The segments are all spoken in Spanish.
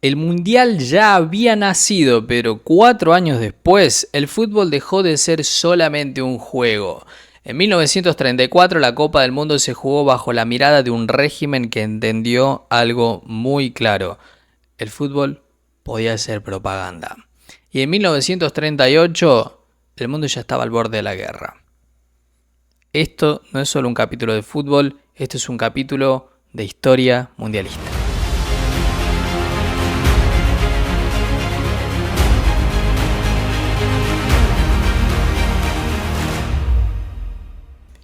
El Mundial ya había nacido, pero 4 años después, el fútbol dejó de ser solamente un juego. En 1934 la Copa del Mundo se jugó bajo la mirada de un régimen que entendió algo muy claro. El fútbol podía ser propaganda. Y en 1938 el mundo ya estaba al borde de la guerra. Esto no es solo un capítulo de fútbol, esto es un capítulo de historia mundialista.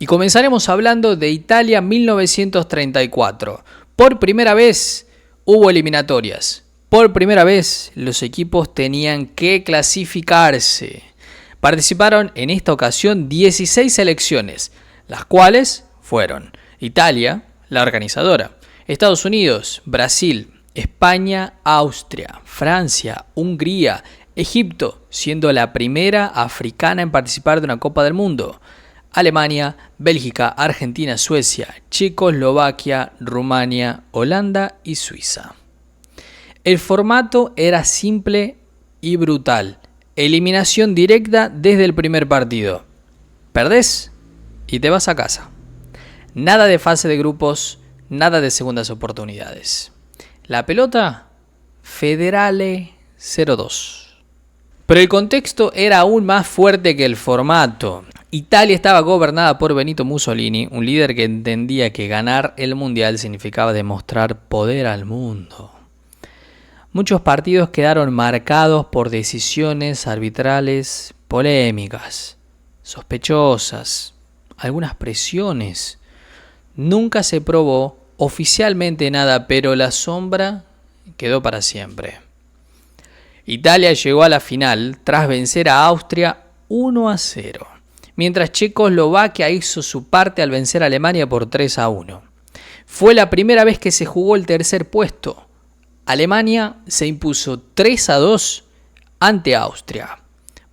Y comenzaremos hablando de Italia 1934. Por primera vez hubo eliminatorias. Por primera vez los equipos tenían que clasificarse. Participaron en esta ocasión 16 selecciones, las cuales fueron Italia, la organizadora, Estados Unidos, Brasil, España, Austria, Francia, Hungría, Egipto, siendo la primera africana en participar de una Copa del Mundo, Alemania, Bélgica, Argentina, Suecia, Checoslovaquia, Rumania, Holanda y Suiza. El formato era simple y brutal. Eliminación directa desde el primer partido. Perdés y te vas a casa. Nada de fase de grupos, nada de segundas oportunidades. La pelota, Federale 0-2. Pero el contexto era aún más fuerte que el formato. Italia estaba gobernada por Benito Mussolini, un líder que entendía que ganar el Mundial significaba demostrar poder al mundo. Muchos partidos quedaron marcados por decisiones arbitrales polémicas, sospechosas, algunas presiones. Nunca se probó oficialmente nada, pero la sombra quedó para siempre. Italia llegó a la final tras vencer a Austria 1-0. Mientras Checoslovaquia hizo su parte al vencer a Alemania por 3-1. Fue la primera vez que se jugó el tercer puesto. Alemania se impuso 3-2 ante Austria.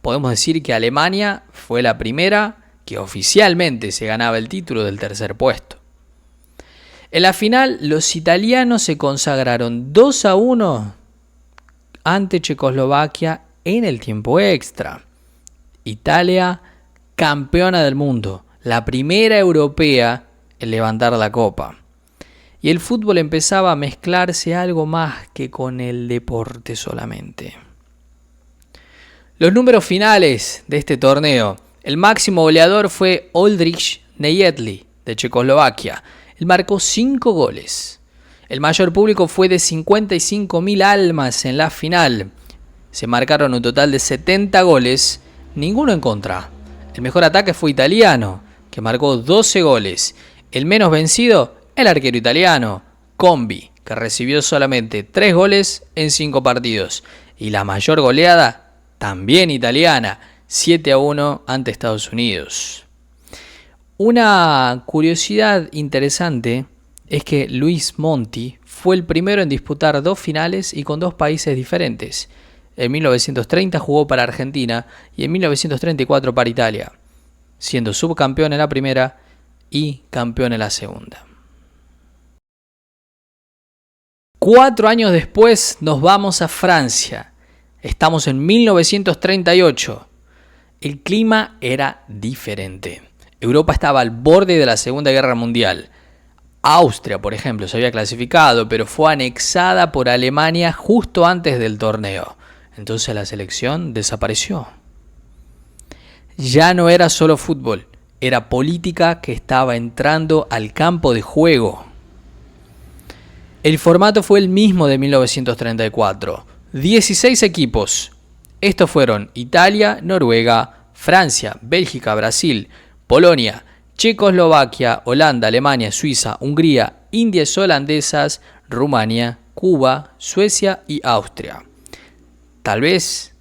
Podemos decir que Alemania fue la primera que oficialmente se ganaba el título del tercer puesto. En la final, los italianos se consagraron 2-1 ante Checoslovaquia en el tiempo extra. Italia, campeona del mundo, la primera europea en levantar la copa. Y el fútbol empezaba a mezclarse algo más que con el deporte solamente. Los números finales de este torneo. El máximo goleador fue Oldrich Nejedly de Checoslovaquia. Él marcó 5 goles. El mayor público fue de 55.000 almas en la final. Se marcaron un total de 70 goles, ninguno en contra. El mejor ataque fue italiano, que marcó 12 goles. El menos vencido, el arquero italiano, Combi, que recibió solamente 3 goles en 5 partidos. Y la mayor goleada, también italiana, 7-1 ante Estados Unidos. Una curiosidad interesante es que Luis Monti fue el primero en disputar 2 finales y con 2 países diferentes. En 1930 jugó para Argentina y en 1934 para Italia, siendo subcampeón en la primera y campeón en la segunda. 4 años después nos vamos a Francia. Estamos en 1938. El clima era diferente. Europa estaba al borde de la Segunda Guerra Mundial. Austria, por ejemplo, se había clasificado, pero fue anexada por Alemania justo antes del torneo. Entonces la selección desapareció. Ya no era solo fútbol, era política que estaba entrando al campo de juego. El formato fue el mismo de 1934. 16 equipos. Estos fueron Italia, Noruega, Francia, Bélgica, Brasil, Polonia, Checoslovaquia, Holanda, Alemania, Suiza, Hungría, Indias Holandesas, Rumania, Cuba, Suecia y Austria. Tal vez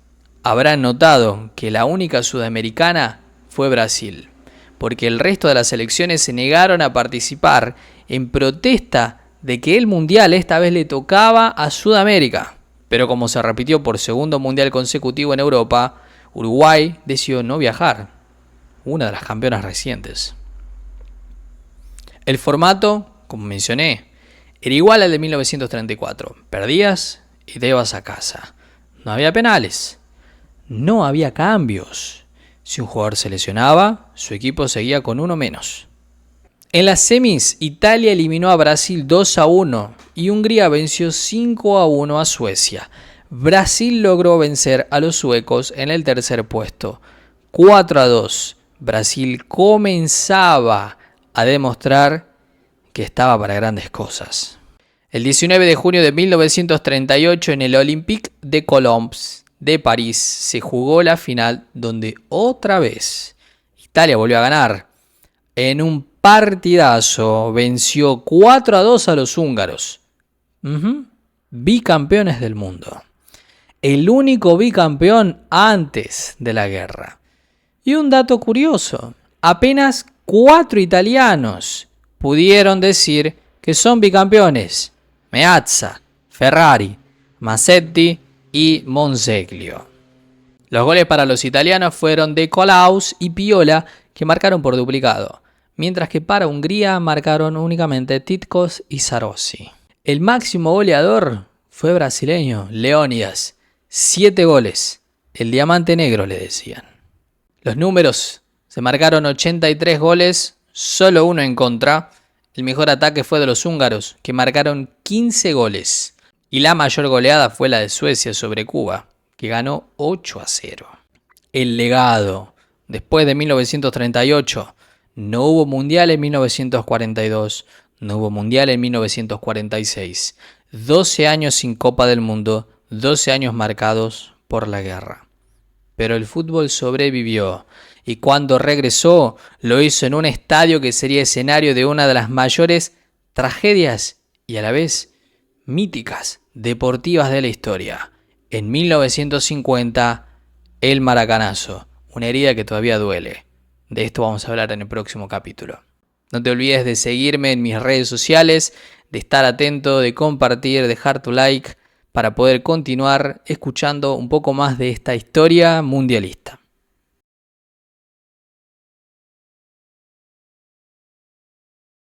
habrán notado que la única sudamericana fue Brasil, porque el resto de las selecciones se negaron a participar en protesta de que el mundial esta vez le tocaba a Sudamérica. Pero como se repitió por segundo mundial consecutivo en Europa, Uruguay decidió no viajar, una de las campeonas recientes. El formato, como mencioné, era igual al de 1934. Perdías y te ibas a casa. No había penales. No había cambios. Si un jugador se lesionaba, su equipo seguía con uno menos. En las semis, Italia eliminó a Brasil 2-1 y Hungría venció 5-1 a Suecia. Brasil logró vencer a los suecos en el tercer puesto. 4-2. Brasil comenzaba a demostrar que estaba para grandes cosas. El 19 de junio de 1938 en el Olympique de Colombes de París se jugó la final donde otra vez Italia volvió a ganar. En un partidazo venció 4-2 a los húngaros. Bicampeones del mundo. El único bicampeón antes de la guerra. Y un dato curioso, apenas 4 italianos pudieron decir que son bicampeones. Meazza, Ferrari, Massetti y Monseglio. Los goles para los italianos fueron de Colaus y Piola, que marcaron por duplicado, mientras que para Hungría marcaron únicamente Titkos y Sarossi. El máximo goleador fue brasileño, Leónidas, 7 goles, el diamante negro le decían. Los números, se marcaron 83 goles, solo uno en contra. El mejor ataque fue de los húngaros, que marcaron 15 goles. Y la mayor goleada fue la de Suecia sobre Cuba, que ganó 8-0. El legado. Después de 1938, no hubo mundial en 1942, no hubo mundial en 1946. 12 años sin Copa del Mundo, 12 años marcados por la guerra. Pero el fútbol sobrevivió. Y cuando regresó, lo hizo en un estadio que sería escenario de una de las mayores tragedias y a la vez míticas deportivas de la historia. En 1950, el Maracanazo, una herida que todavía duele. De esto vamos a hablar en el próximo capítulo. No te olvides de seguirme en mis redes sociales, de estar atento, de compartir, dejar tu like para poder continuar escuchando un poco más de esta historia mundialista.